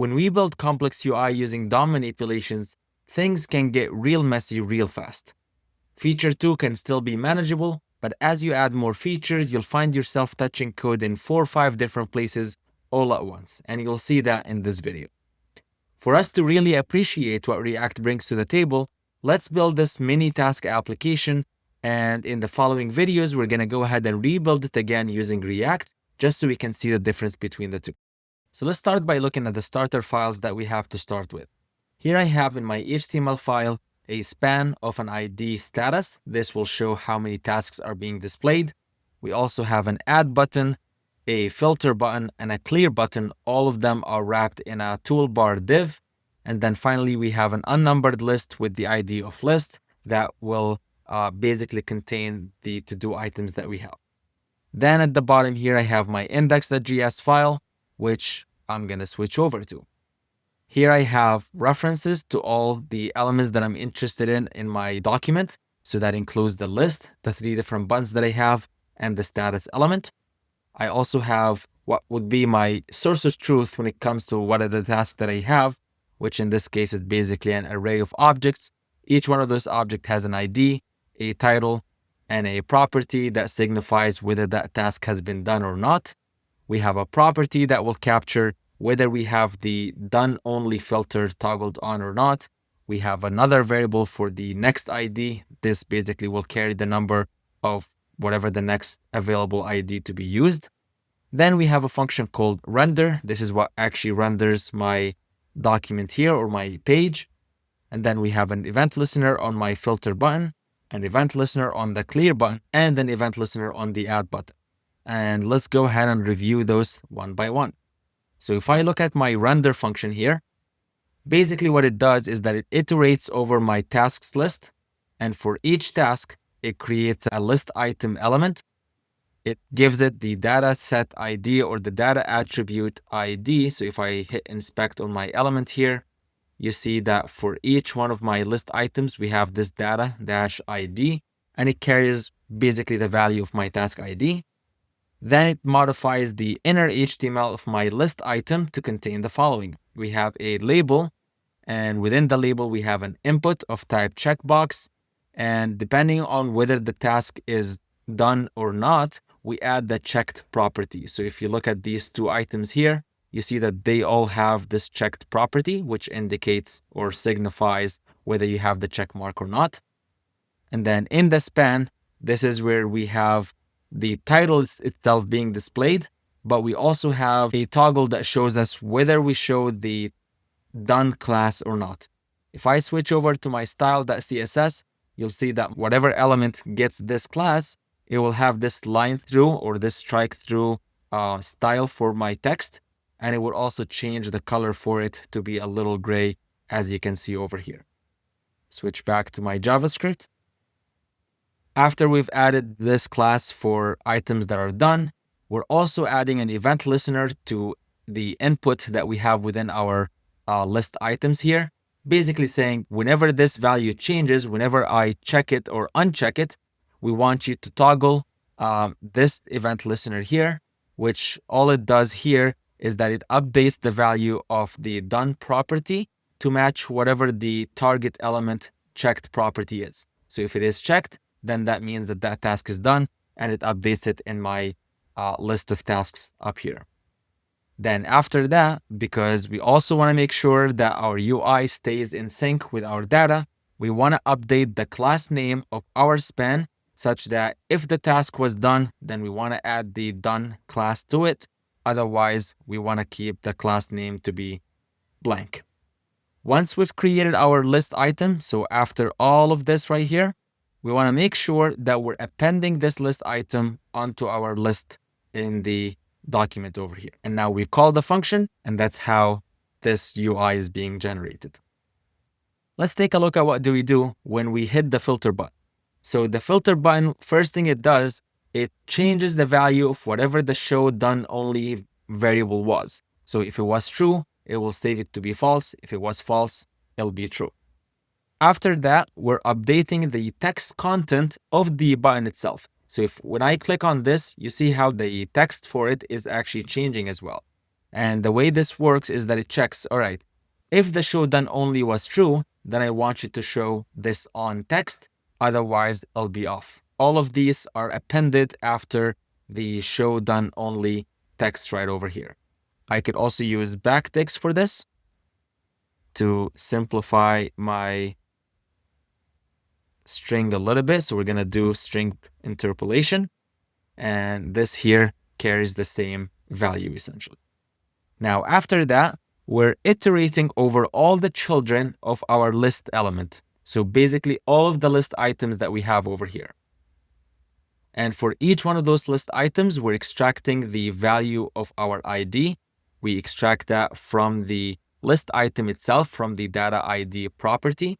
When we build complex UI using DOM manipulations, things can get real messy real fast. Feature 2 can still be manageable, but as you add more features, you'll find yourself touching code in 4 or 5 different places all at once, and you'll see that in this video. For us to really appreciate what React brings to the table, let's build this mini task application, and in the following videos, we're gonna go ahead and rebuild it again using React, just so we can see the difference between the two. So let's start by looking at the starter files that we have to start with. Here I have in my HTML file a span of an ID status. This will show how many tasks are being displayed. We also have an add button, a filter button, and a clear button. All of them are wrapped in a toolbar div. And then finally, we have an unnumbered list with the ID of list that will basically contain the to-do items that we have. Then at the bottom here, I have my index.js file, which I'm gonna switch over to. Here I have references to all the elements that I'm interested in my document. So that includes the list, the 3 different buttons that I have, and the status element. I also have what would be my source of truth when it comes to what are the tasks that I have, which in this case is basically an array of objects. Each one of those objects has an ID, a title, and a property that signifies whether that task has been done or not. We have a property that will capture whether we have the done only filter toggled on or not. We have another variable for the next ID. This basically will carry the number of whatever the next available ID to be used. Then we have a function called render. This is what actually renders my document here or my page. And then we have an event listener on my filter button, an event listener on the clear button, and an event listener on the add button. And let's go ahead and review those one by one. So if I look at my render function here, basically what it does is that it iterates over my tasks list. And for each task, it creates a list item element. It gives it the data set ID or the data attribute ID. So if I hit inspect on my element here, you see that for each one of my list items, we have this data dash ID, and it carries basically the value of my task ID. Then it modifies the inner HTML of my list item to contain the following. We have a label, and within the label, we have an input of type checkbox. And depending on whether the task is done or not, we add the checked property. So if you look at these 2 items here, you see that they all have this checked property, which indicates or signifies whether you have the check mark or not. And then in the span, this is where we have the title itself being displayed, but we also have a toggle that shows us whether we show the done class or not. If I switch over to my style.css, you'll see that whatever element gets this class, it will have this line through or this strike through style for my text. And it will also change the color for it to be a little gray, as you can see over here. Switch back to my JavaScript. After we've added this class for items that are done, we're also adding an event listener to the input that we have within our list items here. Basically saying whenever this value changes, whenever I check it or uncheck it, we want you to toggle this event listener here, which all it does here is that it updates the value of the done property to match whatever the target element checked property is. So if it is checked, then that means that that task is done, and it updates it in my list of tasks up here. Then after that, because we also want to make sure that our UI stays in sync with our data, we want to update the class name of our span such that if the task was done, then we want to add the done class to it. Otherwise, we want to keep the class name to be blank. Once we've created our list item, so after all of this right here, we want to make sure that we're appending this list item onto our list in the document over here. And now we call the function, and that's how this UI is being generated. Let's take a look at what do we do when we hit the filter button. So the filter button, first thing it does, it changes the value of whatever the show done only variable was. So if it was true, it will save it to be false. If it was false, it'll be true. After that, we're updating the text content of the button itself. So when I click on this, you see how the text for it is actually changing as well. And the way this works is that it checks, all right, if the show done only was true, then I want you to show this on text. Otherwise, it'll be off. All of these are appended after the show done only text right over here. I could also use backticks for this to simplify my string a little bit. So we're going to do string interpolation. And this here carries the same value essentially. Now, after that, we're iterating over all the children of our list element. So basically all of the list items that we have over here. And for each one of those list items, we're extracting the value of our ID. We extract that from the list item itself, from the data ID property.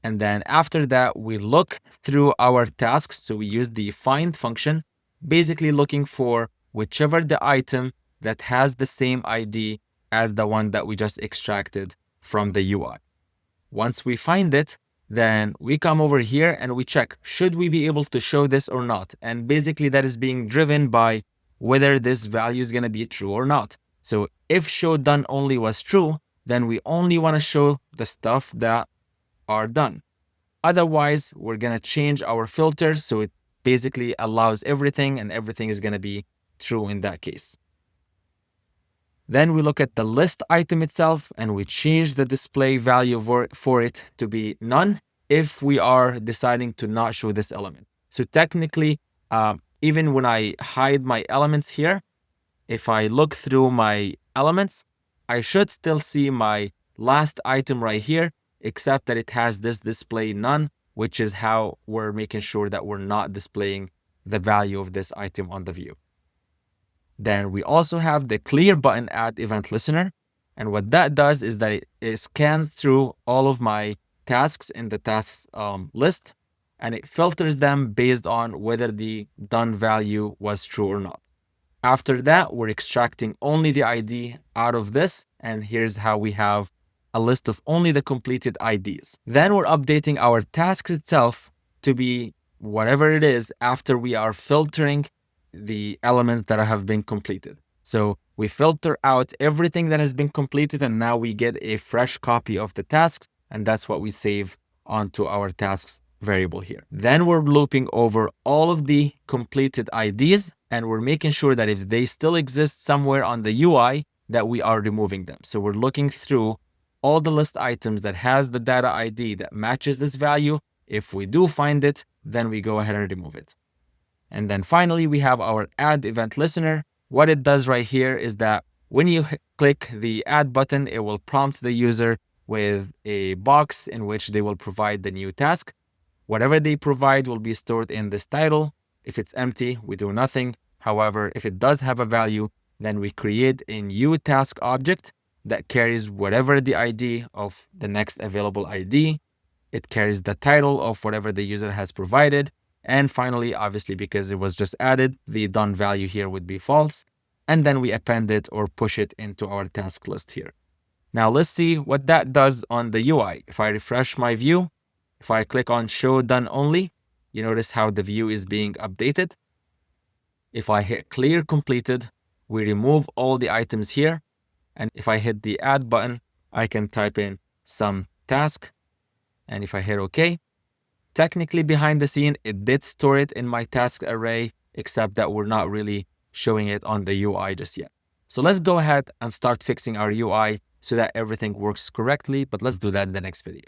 And then after that, we look through our tasks. So we use the find function, basically looking for whichever the item that has the same ID as the one that we just extracted from the UI. Once we find it, then we come over here and we check, should we be able to show this or not? And basically that is being driven by whether this value is going to be true or not. So if show done only was true, then we only want to show the stuff that are done. Otherwise, we're going to change our filter so it basically allows everything, and everything is going to be true in that case. Then we look at the list item itself and we change the display value for it to be none if we are deciding to not show this element. So technically, even when I hide my elements here, if I look through my elements, I should still see my last item right here, except that it has this display none, which is how we're making sure that we're not displaying the value of this item on the view. Then we also have the clear button add event listener. And what that does is that it scans through all of my tasks in the tasks list, and it filters them based on whether the done value was true or not. After that, we're extracting only the ID out of this. And here's how we have a list of only the completed IDs. Then we're updating our tasks itself to be whatever it is after we are filtering the elements that have been completed. So we filter out everything that has been completed, and now we get a fresh copy of the tasks, and that's what we save onto our tasks variable here. Then we're looping over all of the completed IDs, and we're making sure that if they still exist somewhere on the UI, that we are removing them. So we're looking through all the list items that has the data ID that matches this value. If we do find it, then we go ahead and remove it. And then finally, we have our add event listener. What it does right here is that when you click the add button, it will prompt the user with a box in which they will provide the new task. Whatever they provide will be stored in this title. If it's empty, we do nothing. However, if it does have a value, then we create a new task object that carries whatever the ID of the next available ID. It carries the title of whatever the user has provided. And finally, obviously, because it was just added, the done value here would be false. And then we append it or push it into our task list here. Now let's see what that does on the UI. If I refresh my view, if I click on show done only, you notice how the view is being updated. If I hit clear completed, we remove all the items here. And if I hit the add button, I can type in some task. And if I hit OK, technically behind the scene, it did store it in my task array, except that we're not really showing it on the UI just yet. So let's go ahead and start fixing our UI so that everything works correctly, but let's do that in the next video.